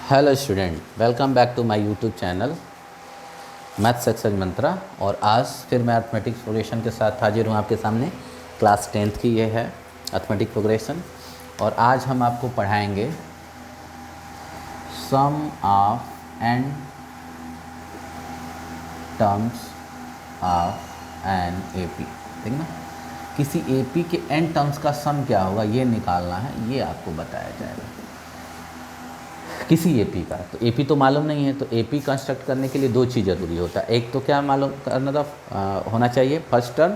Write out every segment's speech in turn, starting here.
Hello student, welcome back to my YouTube channel maths excel mantra. और आज फिर मैं अर्थमेटिक प्रोग्रेशन के साथ हाजिर हूँ आपके सामने। क्लास 10th की ये है अर्थमेटिक प्रोग्रेशन और आज हम आपको पढ़ाएंगे some of n terms of N AP. ठीक ना, किसी एपी के एन टर्म्स का सम क्या होगा ये निकालना है, ये आपको बताया जाएगा किसी एपी का। तो एपी तो मालूम नहीं है, तो एपी कंस्ट्रक्ट करने के लिए दो चीज़ ज़रूरी होता है। एक तो क्या मालूम करना था होना चाहिए फर्स्ट टर्म,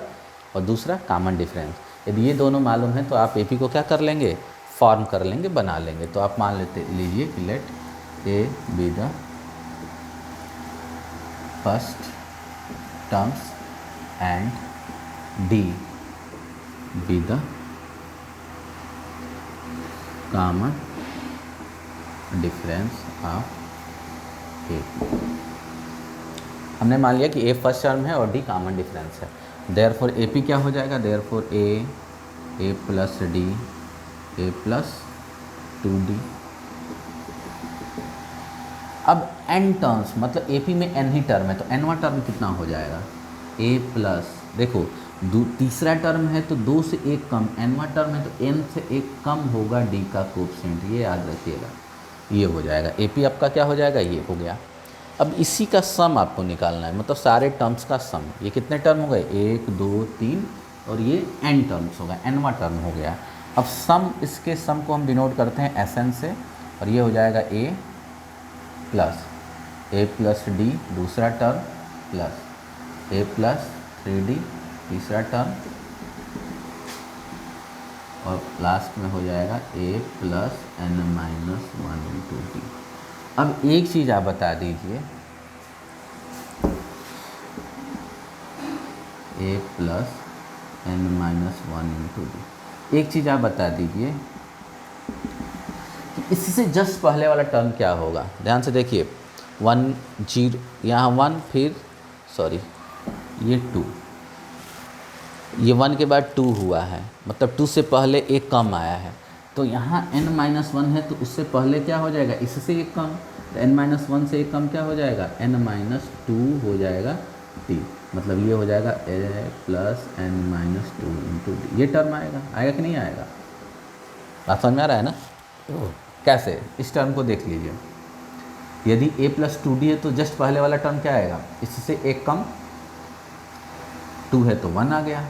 और दूसरा कॉमन डिफरेंस। यदि ये दोनों मालूम है तो आप एपी को क्या कर लेंगे, फॉर्म कर लेंगे, बना लेंगे। तो आप मान लीजिए कि let a be the first terms and d be the common difference of a. हमने मान लिया कि ए फर्स्ट टर्म है और डी कॉमन डिफरेंस है। देयरफॉर ए पी क्या हो जाएगा, therefore a plus d a plus 2d। अब एन टर्म्स मतलब ए पी में एन ही टर्म है, तो एनवा टर्म कितना हो जाएगा, ए प्लस, देखो तीसरा टर्म है तो 2 से 1 कम, एनवा टर्म है तो एन से 1 कम होगा डी का कोएफिशिएंट, ये याद रखिएगा। ये हो जाएगा ए पी आपका क्या हो जाएगा, ये हो गया। अब इसी का सम आपको निकालना है, मतलब सारे टर्म्स का सम। ये कितने टर्म हो गए, 1 2 3 और ये एन टर्म्स हो गए, एनवा टर्म हो गया। अब सम, इसके सम को हम डिनोट करते हैं एस एन से, और ये हो जाएगा ए प्लस डी दूसरा term plus a plus 3d तीसरा टर्म, और लास्ट में हो जाएगा a plus n minus 1 into d. अब एक चीज़ आप बता दीजिए, a plus n minus 1 into d, एक चीज़ आप बता दीजिए कि इससे जस्ट पहले वाला टर्म क्या होगा। ध्यान से देखिए, 1 0 यहाँ 1, फिर सॉरी ये 2, ये 1 के बाद 2 हुआ है, मतलब 2 से पहले एक कम आया है। तो यहाँ n माइनस 1 है तो उससे पहले क्या हो जाएगा, इससे एक कम, तो n माइनस 1 से एक कम क्या हो जाएगा, n माइनस 2 हो जाएगा d। मतलब ये हो जाएगा a plus n minus 2 into d. ये टर्म आएगा कि नहीं आएगा, बात समझ में आ रहा है ना। कैसे, इस टर्म को देख लीजिए, यदि a प्लस 2d है तो जस्ट पहले वाला टर्म क्या आएगा, इससे एक कम 2 है तो 1 आ गया,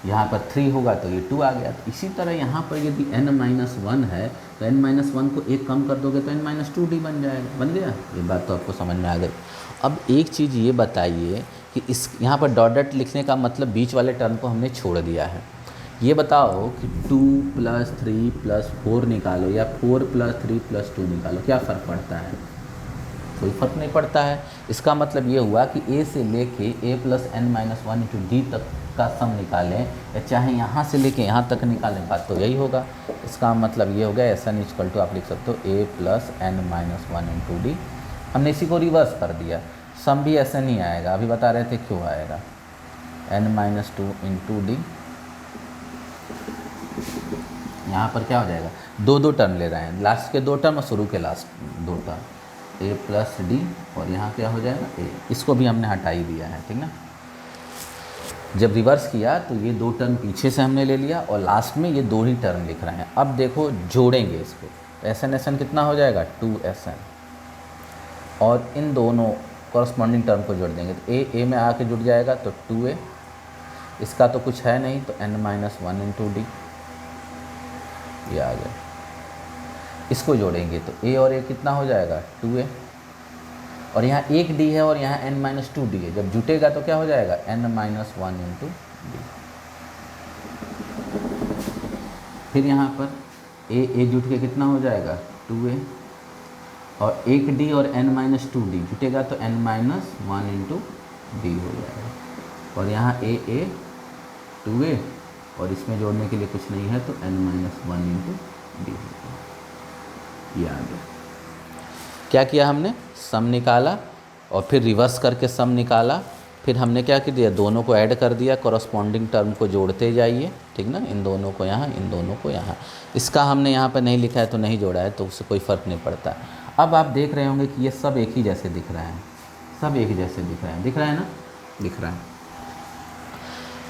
यहाँ पर 3 होगा तो ये 2 आ गया। तो इसी तरह यहाँ पर यदि n माइनस 1 है तो n माइनस 1 को एक कम कर दोगे तो n माइनस 2d बन जाएगा, बन गया। ये बात तो आपको समझ में आ गई। अब एक चीज़ ये बताइए कि इस यहाँ पर डॉट डॉट लिखने का मतलब बीच वाले टर्म को हमने छोड़ दिया है। ये बताओ कि 2 प्लस 3 प्लस 4 निकालो या 4 प्लस 3 प्लस 2 निकालो, क्या फ़र्क पड़ता है, कोई फ़र्क नहीं पड़ता है। इसका मतलब ये हुआ कि ए से लेके a plus n minus 1 into d तक का सम निकालें, या चाहे यहाँ से लेके यहाँ तक निकालें, बात तो यही होगा। इसका मतलब ये हो गया एस एन इक्वल टू, आप लिख सकते हो a plus n minus 1 into d. हमने इसी को रिवर्स कर दिया, सम भी ऐसे नहीं आएगा, अभी बता रहे थे क्यों आएगा, एन माइनस 2 इंटू डी। यहाँ पर क्या हो जाएगा, दो टर्म ले रहे हैं, लास्ट के 2 टर्म और शुरू के लास्ट 2 टर्म, ए प्लस डी, और यहाँ क्या हो जाएगा ए। इसको भी हमने हटा ही दिया है, ठीक ना। जब रिवर्स किया तो ये 2 टर्म पीछे से हमने ले लिया और लास्ट में ये 2 ही टर्म लिख रहे हैं। अब देखो जोड़ेंगे इसको, एस एन कितना हो जाएगा, 2SN, और इन दोनों कॉरस्पॉन्डिंग टर्म को जोड़ देंगे तो ए में आके जुड़ जाएगा तो 2a, इसका तो कुछ है नहीं तो n माइनस 1 इंटू डी, ये आ गया। इसको जोड़ेंगे तो a और a कितना हो जाएगा, 2a, और यहाँ एक d है और यहाँ n माइनस 2d है, जब जुटेगा तो क्या हो जाएगा, n माइनस 1 इंटू डी। फिर यहाँ पर a जुट के कितना हो जाएगा, 2a, और एक d और n माइनस 2d जुटेगा तो n माइनस 1 इंटू डी हो जाएगा, और यहाँ a 2a, और इसमें जोड़ने के लिए कुछ नहीं है तो n माइनस 1 इंटू डी हो जाएगा। ये आ गया। क्या किया हमने, सम निकाला और फिर रिवर्स करके सम निकाला, फिर हमने क्या कर दिया, दोनों को ऐड कर दिया, कॉरस्पॉन्डिंग टर्म को जोड़ते जाइए, ठीक ना, इन दोनों को यहाँ, इन दोनों को यहाँ। इसका हमने यहाँ पर नहीं लिखा है तो नहीं जोड़ा है, तो उससे कोई फ़र्क नहीं पड़ता। अब आप देख रहे होंगे कि ये सब एक ही जैसे दिख रहे हैं, सब एक ही जैसे दिख रहे हैं, दिख रहा है ना, दिख रहा है।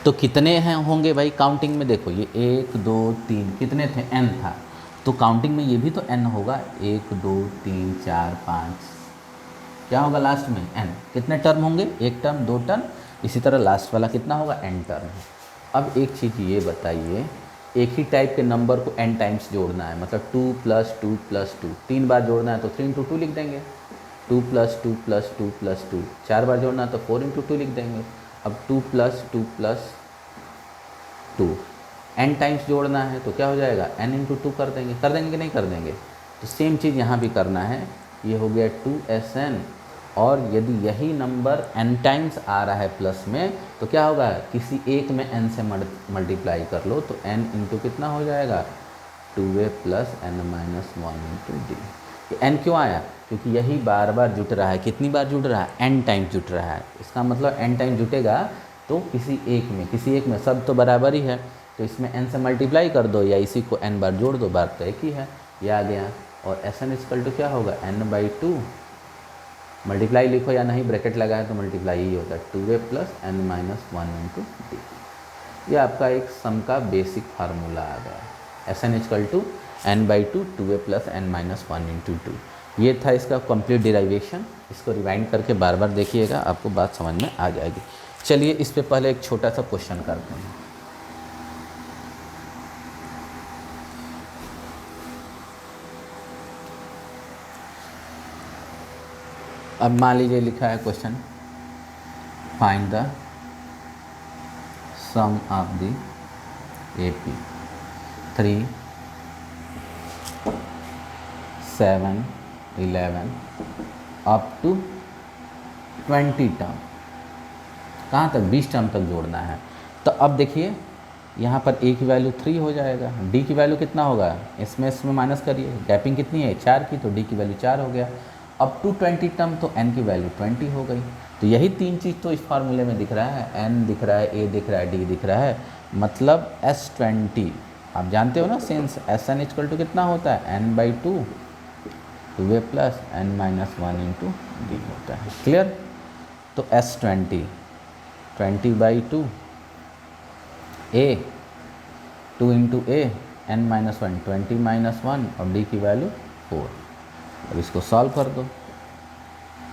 तो कितने हैं होंगे भाई काउंटिंग में? देखो ये 1 2 3 कितने थे, n था, तो काउंटिंग में ये भी तो n होगा, 1 2 3 4 5, क्या होगा लास्ट में n। कितने टर्म होंगे? एक टर्म, दो टर्म, इसी तरह लास्ट वाला कितना होगा, n टर्म। अब एक चीज़ ये बताइए, एक ही टाइप के नंबर को n टाइम्स जोड़ना है, मतलब 2 + 2 + 2, 3 बार जोड़ना है तो 3 × 2 लिख देंगे, 2 + 2 + 2 + 2, 4 बार जोड़ना है तो 4 × 2 लिख देंगे। अब 2 + 2 + 2 n टाइम्स जोड़ना है तो क्या हो जाएगा, n × 2 कर देंगे कि नहीं कर देंगे? तो सेम चीज़ यहाँ भी करना है, ये हो गया 2SN, और यदि यही नंबर n टाइम्स आ रहा है प्लस में तो क्या होगा, किसी एक में n से मल्टीप्लाई कर लो तो n × कितना हो जाएगा, 2a + n - 1 × d। ये n क्यों आया? क्योंकि यही बार बार जुट रहा है, कितनी बार जुट रहा है, n टाइम जुट रहा है। इसका मतलब n टाइम जुटेगा तो किसी एक में सब तो बराबर ही है, तो इसमें n से मल्टीप्लाई कर दो या इसी को n बार जोड़ दो, बात तो एक ही है, ये आ गया। और SN = क्या होगा, n/2, मल्टीप्लाई लिखो या नहीं ब्रैकेट लगाए तो मल्टीप्लाई ही होता है, 2a + n - 1 × d। ये आपका एक सम का बेसिक फार्मूला आ गया, SN = n/2 2a + n - 1 × 2। ये था इसका कंप्लीट डिराइवेशन। इसको रिवाइंड करके बार बार देखिएगा, आपको बात समझ में आ जाएगी। चलिए इस पे पहले एक छोटा सा क्वेश्चन करते हैं। अब मान लीजिए लिखा है question, find the sum of the AP 3 7 11 up to 20 term, कहाँ तक, 20 टर्म तक जोड़ना है। तो अब देखिए यहाँ पर a की वैल्यू 3 हो जाएगा, d की वैल्यू कितना होगा, इसमें माइनस करिए, गैपिंग कितनी है 4 की, तो d की वैल्यू 4 हो गया। अप टू 20 टर्म तो n की वैल्यू 20 हो गई। तो यही तीन चीज़ तो इस फार्मूले में दिख रहा है, n दिख रहा है, a दिख रहा है, d दिख रहा है, मतलब S20। आप जानते हो ना सेंस, SN = कितना होता है, n/2 2a + n - 1 × d होता है। क्लियर? तो S20 20/2 a 2 × a n - 1 20 - 1 और d की वैल्यू 4। अब इसको सॉल्व कर दो,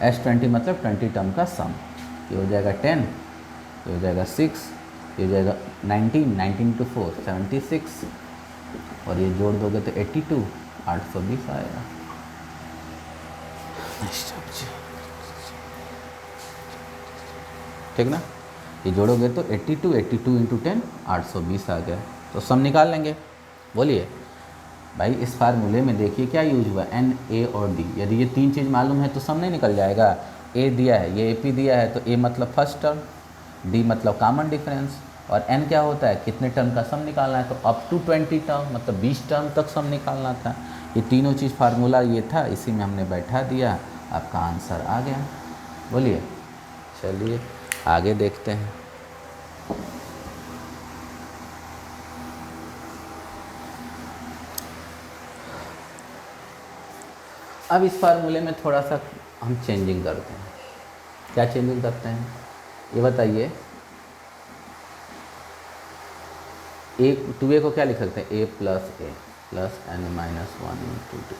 S20 मतलब 20 टर्म का सम, ये हो जाएगा 10, ये हो जाएगा 6, ये हो जाएगा 19, 19 × 4 76, और ये जोड़ दोगे तो 82, 820 आएगा। ठीक ना, ये जोड़ोगे तो 82 × 10 820 आ गया। तो सम निकाल लेंगे। बोलिए भाई, इस फार्मूले में देखिए क्या यूज हुआ, n, a और d। यदि ये तीन चीज़ मालूम है तो सम नहीं निकल जाएगा। a दिया है, ये AP दिया है, तो a मतलब फर्स्ट टर्म, d मतलब कॉमन डिफरेंस, और n क्या होता है, कितने टर्म का सम निकालना है, तो अप टू 20 टर्म मतलब 20 टर्म तक सम निकालना था। ये तीनों चीज़ फार्मूला ये था, इसी में हमने बैठा दिया, आपका आंसर आ गया। बोलिए, चलिए आगे देखते हैं। अब इस फार्मूले में थोड़ा सा हम चेंजिंग करते हैं। क्या चेंजिंग करते हैं ये बताइए। 2a को क्या लिख सकते हैं, a + n - 1 × 2।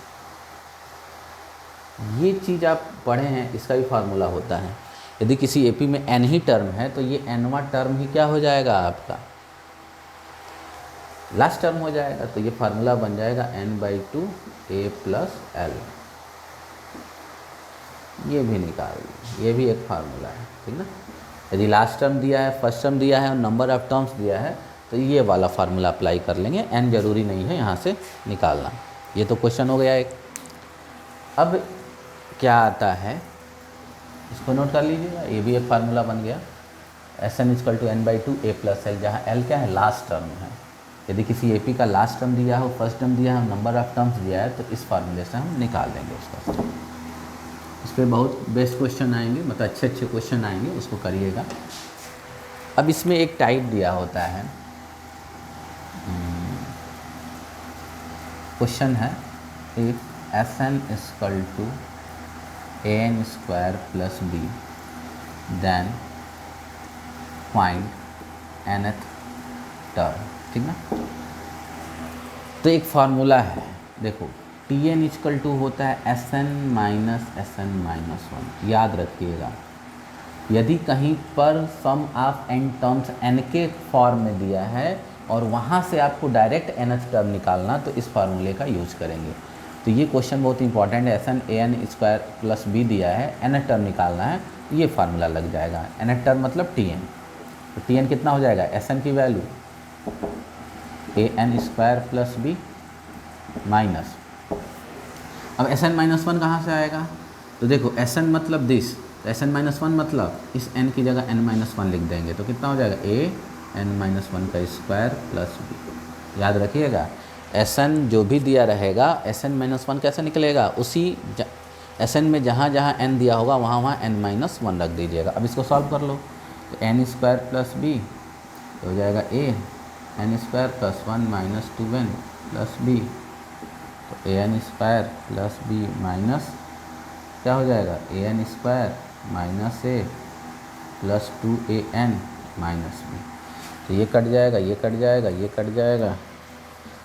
ये चीज़ आप पढ़े हैं, इसका भी फार्मूला होता है। यदि किसी AP में n ही टर्म है तो ये nवां टर्म ही क्या हो जाएगा, आपका लास्ट टर्म हो जाएगा। तो ये फार्मूला बन जाएगा n/2 a + l। ये भी निकाल, ये भी एक फार्मूला है, ठीक ना। यदि लास्ट टर्म दिया है, फर्स्ट टर्म दिया है और नंबर ऑफ टर्म्स दिया है तो ये वाला फार्मूला अप्लाई कर लेंगे, n जरूरी नहीं है यहाँ से निकालना। ये तो क्वेश्चन हो गया एक। अब क्या आता है, इसको नोट कर लीजिएगा, ये भी एक फार्मूला बन गया, SN = n/2 a + l, जहाँ l क्या है, लास्ट टर्म है। यदि किसी AP का लास्ट टर्म दिया हो, फर्स्ट टर्म दिया हो, नंबर ऑफ टर्म्स दिया है, तो इस फार्मूले से हम निकाल देंगे उसका। इस पर बहुत बेस्ट क्वेश्चन आएंगे, मतलब अच्छे अच्छे क्वेश्चन आएंगे, उसको करिएगा। अब इसमें एक टाइप दिया होता है, क्वेश्चन है एक S n equal to a n square plus b, then find nth term, ठीक ना। तो एक फार्मूला है, देखो टी एन इक्वल टू होता है एस एन माइनस वन। याद रखिएगा, यदि कहीं पर सम ऑफ एन टर्म्स एन के फॉर्म में दिया है और वहाँ से आपको डायरेक्ट nth टर्म निकालना, तो इस फार्मूले का यूज करेंगे। तो ये क्वेश्चन बहुत इंपॉर्टेंट है। S n a n square plus b दिया है, nth टर्म निकालना है, ये फार्मूला लग जाएगा। nth टर्म मतलब टी एन, तो टी एन कितना हो जाएगा, एस एन की value a n square plus b minus, अब एस एन माइनस वन कहाँ से आएगा, तो देखो एस एन मतलब दिस, तो एस एन माइनस वन मतलब इस n की जगह n माइनस वन लिख देंगे, तो कितना हो जाएगा ए एन माइनस वन का स्क्वायर प्लस बी। याद रखिएगा, एस एन जो भी दिया रहेगा, एस एन माइनस वन कैसे निकलेगा, उसी एस एन में जहाँ जहाँ n दिया होगा वहाँ वहाँ n माइनस वन रख दीजिएगा। अब इसको सॉल्व कर लो, तो एन स्क्वायर प्लस बी तो हो जाएगा a n square plus one minus two n plus b, तो a n square plus b minus क्या हो जाएगा, a n square minus a plus two a n minus b. तो ये cut जाएगा, ये कट जाएगा, ये कट जाएगा,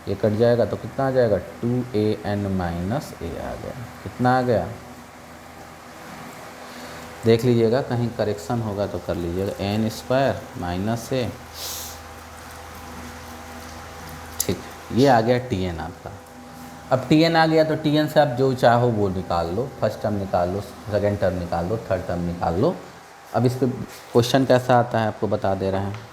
ये कट जाएगा, तो कितना आ जाएगा, टू ए एन माइनस ए आ गया। कितना आ गया, देख लीजिएगा, कहीं करेक्शन होगा तो कर लीजिएगा, एन स्क्वायर माइनस ए, ठीक, ये आ गया टी एन आपका। अब टी एन आ गया तो टी एन से आप जो चाहो वो निकाल लो, फर्स्ट टर्म निकाल लो, सेकेंड टर्म निकाल लो, थर्ड टर्म निकाल लो। अब इस पर क्वेश्चन कैसा आता है आपको बता दे रहे हैं।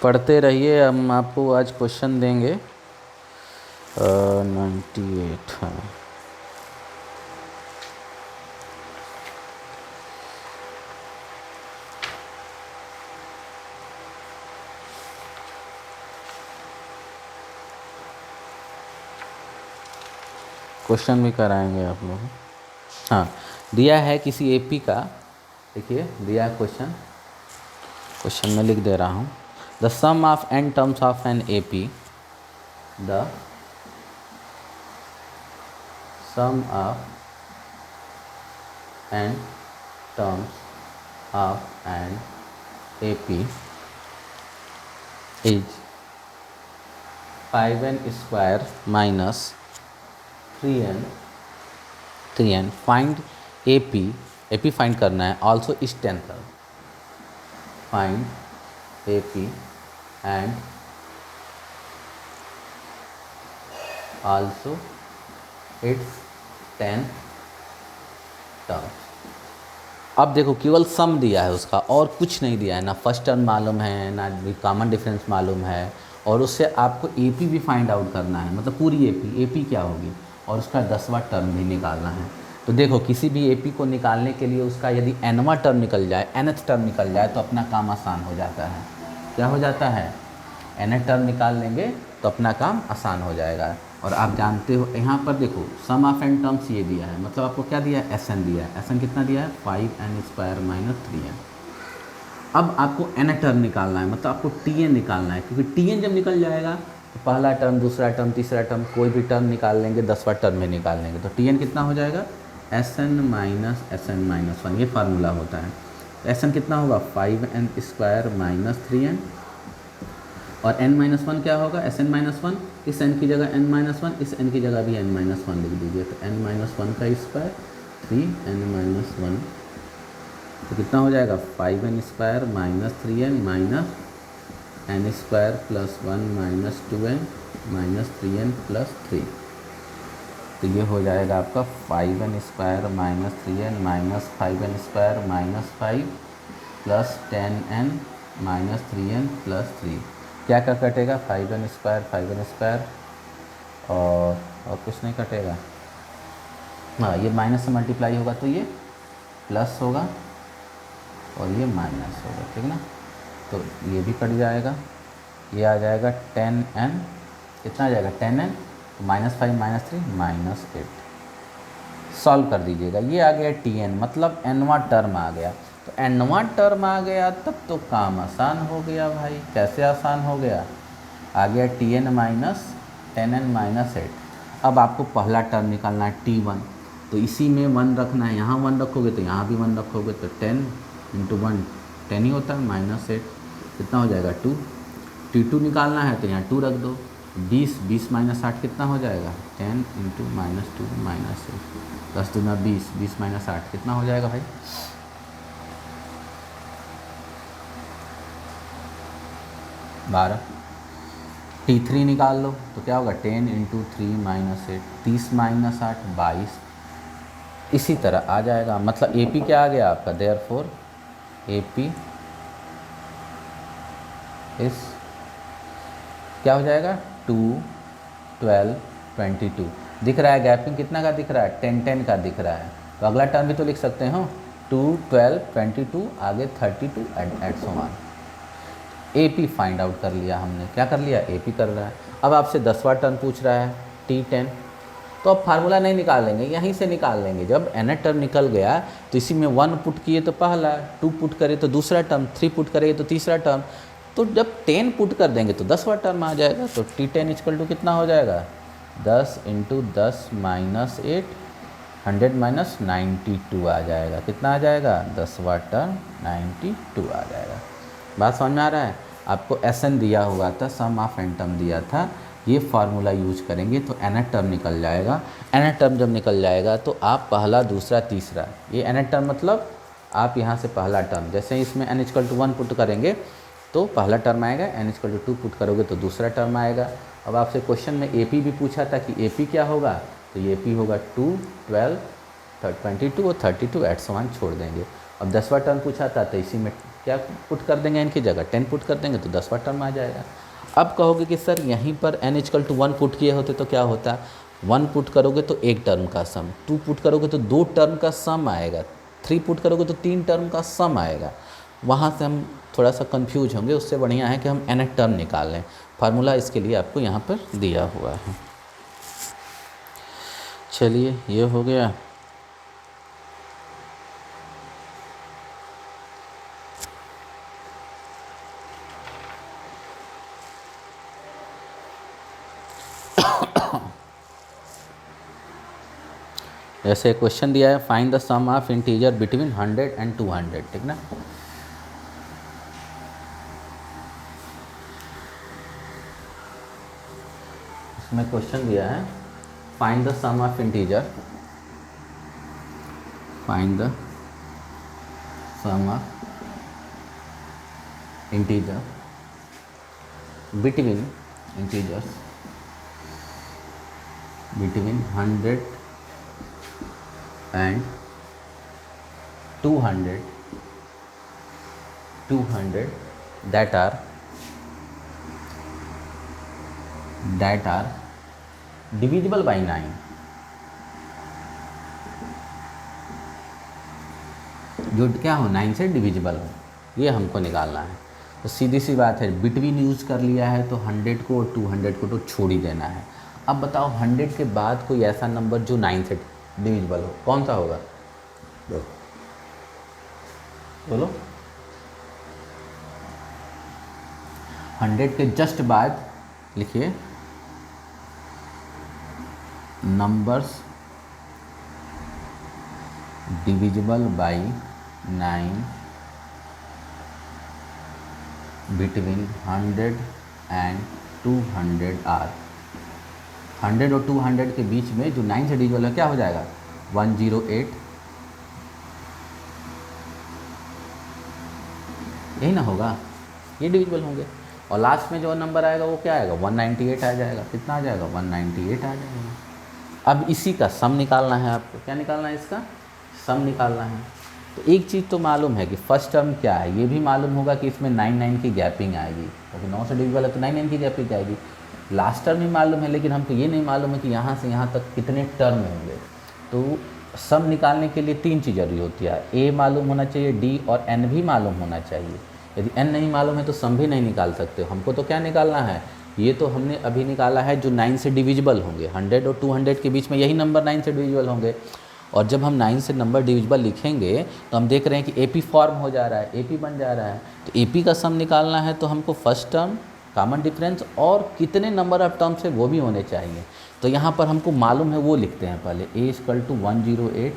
पढ़ते रहिए, हम आपको आज क्वेश्चन देंगे 98 हाँ। क्वेश्चन भी कराएंगे आप लोग। हाँ, दिया है किसी एपी का, देखिए दिया है क्वेश्चन, क्वेश्चन में लिख दे रहा हूँ, the sum of n terms of N AP, the sum of n terms of N AP is 5n square minus 3n find AP find करना है, ऑल्सो इस 10 term, find AP and also its 10 term. अब देखो केवल सम दिया है उसका, और कुछ नहीं दिया है, ना फर्स्ट टर्म मालूम है, ना कॉमन डिफरेंस मालूम है, और उससे आपको AP भी फाइंड आउट करना है, मतलब पूरी AP क्या होगी, और उसका 10वां टर्म भी निकालना है। तो देखो किसी भी AP को निकालने के लिए उसका यदि nवां टर्म निकल जाए, nth टर्म निकल जाए, तो अपना काम आसान हो जाता है। क्या हो जाता है, nth टर्म निकाल लेंगे तो अपना काम आसान हो जाएगा। और आप जानते हो यहाँ पर देखो सम ऑफ n टर्म्स ये दिया है, मतलब आपको क्या दिया है, SN दिया है। SN कितना दिया है, 5n स्क्वायर माइनस 3n। अब आपको n टर्म निकालना है, मतलब आपको TN निकालना है, क्योंकि TN जब निकल जाएगा तो पहला टर्म, दूसरा टर्म, तीसरा टर्म, कोई भी टर्म निकाल लेंगे, 10वां टर्म में निकाल लेंगे। तो TN कितना हो जाएगा, SN माइनस 1, ये फार्मूला होता है। तो SN कितना होगा, 5n स्क्वायर माइनस 3n, और n माइनस 1 क्या होगा, SN माइनस 1, इस n की जगह n माइनस 1, इस n की जगह भी n माइनस 1 लिख दीजिए। तो n माइनस 1 का स्क्वायर 3n माइनस 1, तो कितना हो जाएगा, 5n square minus 3n minus n square plus 1 minus 2n minus 3n plus 3। तो ये हो जाएगा आपका 5n square minus 3n minus 5n square minus 5 plus 10n minus 3n plus 3। क्या क्या कटेगा, 5n स्क्वायर और कुछ नहीं कटेगा। हाँ, ये माइनस से मल्टीप्लाई होगा तो ये प्लस होगा और ये माइनस होगा, ठीक ना। तो ये भी कट जाएगा, ये आ जाएगा 10n, कितना आ जाएगा 10n, minus 5 minus 3 minus 8। Solve कर दीजिएगा, ये आ गया TN, मतलब nवां टर्म आ गया। तो nवां टर्म आ गया तब तो काम आसान हो गया भाई। कैसे आसान हो गया? आ गया Tn माइनस 10n माइनस 8। अब आपको पहला टर्म निकालना है T1, तो इसी में 1 रखना है। यहाँ 1 रखोगे तो यहाँ भी 1 रखोगे, तो 10 इंटू 1 10 ही होता है, माइनस 8 कितना हो जाएगा 2। T2 निकालना है तो यहाँ 2 रख दो, 20 माइनस 8 कितना हो जाएगा 10 इंटू माइनस 2 माइनस 8, 10 दूना 20 माइनस 8 कितना हो जाएगा भाई 12। T3 निकाल लो तो क्या होगा 10 इंटू 3 माइनस 8, 30 माइनस 8 22। इसी तरह आ जाएगा, मतलब AP क्या आ गया आपका, देयरफॉर AP इस क्या हो जाएगा 2 12 22। दिख रहा है गैपिंग कितना का दिख रहा है 10 10 का दिख रहा है। तो अगला टर्म भी तो लिख सकते हो 2 12 22 आगे 32 and so on. AP find out कर लिया हमने, क्या कर लिया AP कर रहा है। अब आपसे 10वां टर्म पूछ रहा है T10, तो अब फार्मूला नहीं निकालेंगे, यहीं से निकाल लेंगे। जब nth टर्म निकल गया तो इसी में 1 पुट किए तो पहला, 2 पुट करे तो दूसरा टर्म, 3 पुट करेंगे तो तीसरा टर्म। तो जब 10 पुट कर देंगे तो 10वां टर्म आ जाएगा। तो T10 इक्वल टू कितना हो जाएगा 10 इंटू 10 माइनस 8 100 माइनस 92 आ जाएगा। कितना आ जाएगा 10वां टर्म 92 आ जाएगा। बात समझ में आ रहा है? आपको SN दिया हुआ था, सम ऑफ n टर्म दिया था, ये फार्मूला यूज करेंगे तो nth टर्म निकल जाएगा। nth टर्म जब निकल जाएगा तो आप पहला दूसरा तीसरा, ये nth टर्म मतलब आप यहाँ से पहला टर्म, जैसे इसमें n इक्वल टू 1 पुट करेंगे तो पहला टर्म आएगा, n इक्वल टू 2 पुट करोगे तो दूसरा टर्म आएगा। अब आपसे क्वेश्चन में AP भी पूछा था कि AP क्या होगा, तो ये AP होगा 2 12 22 और 32 एट सो ऑन छोड़ देंगे। अब 10वां टर्म पूछा था तो इसी में क्या पुट कर देंगे, इनकी जगह 10 पुट कर देंगे तो 10वां टर्म आ जाएगा। अब कहोगे कि सर यहीं पर n इक्वल टू 1 पुट किए होते तो क्या होता, 1 पुट करोगे तो एक टर्म का सम, 2 पुट करोगे तो 2 टर्म का सम आएगा, 3 पुट करोगे तो 3 टर्म का सम आएगा। वहाँ से हम थोड़ा सा कंफ्यूज होंगे, उससे बढ़िया है कि हम nth टर्म निकाल लें। फार्मूला इसके लिए आपको यहाँ पर दिया हुआ है। चलिए ये हो गया। जैसे क्वेश्चन दिया है find the sum of integer between 100 and 200, ठीक ना। इसमें क्वेश्चन दिया है find the sum of integer, find the sum of integer between integers between 100 and 200 that are divisible by 9। जो क्या हो 9 से डिविजिबल हो, ये हमको निकालना है। तो सीधी सी बात है, बिटवीन यूज़ कर लिया है तो 100 को और 200 को तो छोड़ ही देना है। अब बताओ 100 के बाद कोई ऐसा नंबर जो 9 से डिविजिबल हो, कौन सा होगा बोलो। 100 के जस्ट बाद लिखिए numbers divisible by 9 between 100 and 200 are. 100 और 200 के बीच में जो 9 से डिविजिबल है क्या हो जाएगा 108, यही ना होगा, ये डिविजिबल होंगे। और लास्ट में जो नंबर आएगा वो क्या आएगा 198 आ जाएगा। कितना आ जाएगा 198 आ जाएगा। अब इसी का सम निकालना है आपको। क्या निकालना है, इसका सम निकालना है। तो एक चीज़ तो मालूम है कि फर्स्ट टर्म क्या है, ये भी मालूम होगा कि इसमें 9 की गैपिंग आएगी, क्योंकि 9 से डिविजिबल है तो 9 की गैपिंग आएगी। लास्ट टर्म भी मालूम है, लेकिन हमको ये नहीं मालूम है कि यहाँ से यहाँ तक कितने टर्म होंगे। तो सम निकालने के लिए 3 चीज़ जरूरी होती है, ए मालूम होना चाहिए, डी और एन भी मालूम होना चाहिए। यदि एन नहीं मालूम है तो सम भी नहीं निकाल सकते। हमको तो क्या निकालना है, ये तो हमने अभी निकाला है जो 9 से डिविजिबल होंगे। 100 और 200 के बीच में यही नंबर 9 से डिविजिबल होंगे। और जब हम 9 से नंबर डिविजिबल लिखेंगे तो हम देख रहे हैं कि AP फॉर्म हो जा रहा है, AP बन जा रहा है। तो AP का सम निकालना है तो हमको फर्स्ट टर्म, कॉमन डिफरेंस और कितने नंबर ऑफ टर्म्स है वो भी होने चाहिए। तो यहाँ पर हमको मालूम है वो लिखते हैं पहले, A = 108,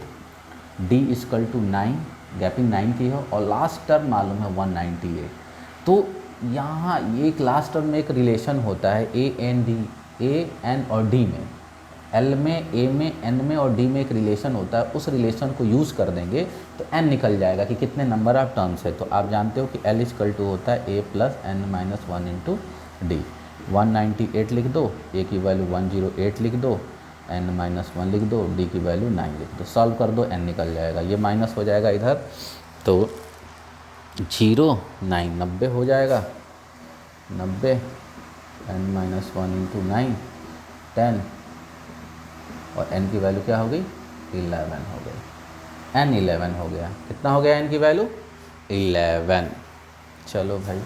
D = 9, गैपिंग 9 की हो, और लास्ट टर्म मालूम है 198। तो यहाँ ये एक लास्ट टर्म में एक रिलेशन होता है A N D, A N और D में, L में, A में, N में और D में एक रिलेशन होता है। उस रिलेशन को यूज़ कर देंगे तो N निकल जाएगा कि कितने नंबर ऑफ टर्म्स है। तो आप जानते हो कि L = होता है A + n-1 × D। 198 लिख दो, A की वैल्यू 108 लिख दो, n-1 लिख दो, D की वैल्यू 9 लिख दो, सॉल्व कर दो, N निकल जाएगा। ये माइनस हो जाएगा इधर, तो 0 9 90 हो जाएगा, 90 n-1 × 9 10, और n की वैल्यू क्या हो गई 11 हो गई, n 11 हो गया। कितना हो गया n की वैल्यू 11। चलो भाई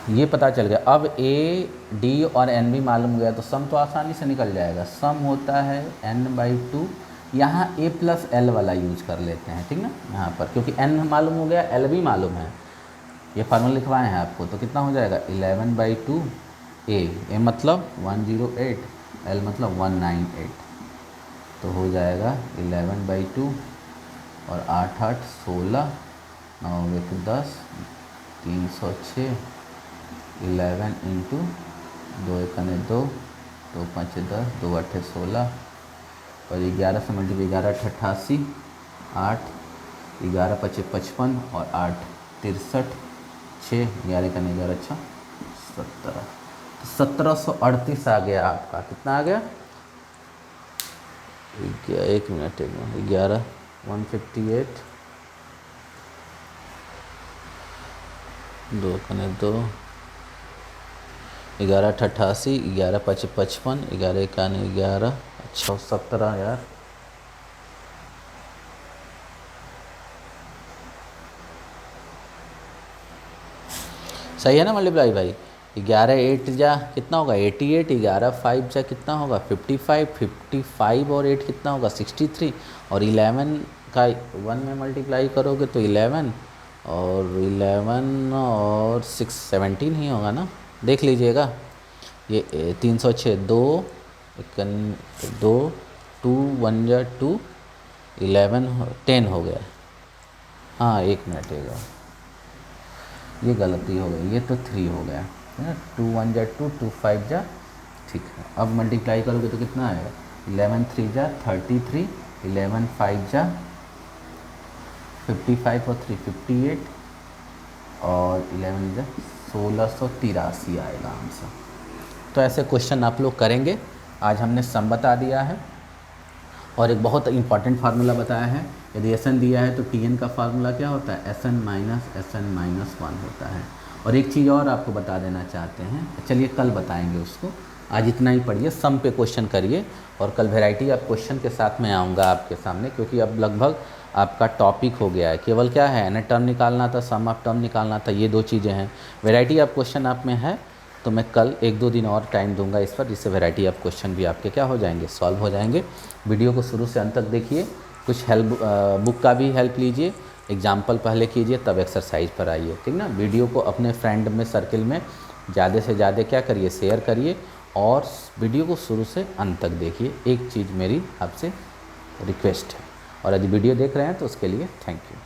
ये पता चल गया। अब A D और n भी मालूम हो गया तो सम तो आसानी से निकल जाएगा। सम होता है n/2, यहाँ A + L वाला यूज कर लेते हैं, ठीक ना, यहाँ पर क्योंकि n मालूम हो गया, L भी मालूम है, ये फार्मूला लिखवाए हैं आपको। तो कितना हो जाएगा 11/2, A मतलब 108, L मतलब 198, तो हो जाएगा 11/2 और 8 8 16, 9 1 10, 306, 11 × 2 1 2, 2 5 10, 2 8 16, और 11 से मल्टीप्लाई 11 8 88, 8 11 5 55 और 8 63, 6 11 1 11 6 17, 1738 आ गया आपका। कितना आ गया 1 मिनट 11 158, 2 1 2, 11 8 88, 11 5 55, 11 1 11, अच्छा 17 यार, सही है ना मल्टीप्लाई भाई। 11 8 जा कितना होगा 88, 11 5 जा कितना होगा 55, 55 और 8 कितना होगा 63, और 11 का 1 में मल्टीप्लाई करोगे तो 11, और 11 और 6 17 ही होगा ना, देख लीजिएगा। ये 306, 2 2 2 1 जा 2, 11 10 हो गया। हाँ 1 मिनट ये गलती हो गई, ये तो 3 हो गया है ना, 2 1 जा 2, 2 5 जा, ठीक है। अब मल्टीप्लाई करोगे तो कितना आएगा 11 3 जा 33, 11 5 जा 55 और 3 58, और 11 जा 1683 आएगा आंसर। तो ऐसे क्वेश्चन आप लोग करेंगे। आज हमने सम बता दिया है और एक बहुत इंपॉर्टेंट फार्मूला बताया है। यदि SN दिया है तो TN का फार्मूला क्या होता है SN - 1 होता है। और एक चीज़ और आपको बता देना चाहते हैं, चलिए कल बताएंगे उसको, आज इतना ही पढ़िए, सम पे क्वेश्चन करिए, और कल वैरायटी ऑफ क्वेश्चन के साथ मैं आऊँगा आपके सामने, क्योंकि अब लगभग आपका टॉपिक हो गया है। केवल क्या है n टर्म निकालना था, सम ऑफ टर्म निकालना था, ये 2 चीज़ें हैं। वैरायटी ऑफ क्वेश्चन आप में है तो मैं कल 1-2 दिन और टाइम दूंगा इस पर, जिससे वैरायटी ऑफ क्वेश्चन भी आपके क्या हो जाएंगे, सॉल्व हो जाएंगे। वीडियो को शुरू से अंत तक देखिए, कुछ हेल्प बुक का भी हेल्प लीजिए, एग्जाम्पल पहले कीजिए तब एक्सरसाइज पर आइए, ठीक ना। वीडियो को अपने फ्रेंड में सर्किल में ज़्यादा से ज़्यादा क्या करिए, शेयर करिए, और वीडियो को शुरू से अंत तक देखिए। एक चीज़ मेरी आपसे रिक्वेस्ट है, और यदि वीडियो देख रहे हैं तो उसके लिए थैंक यू।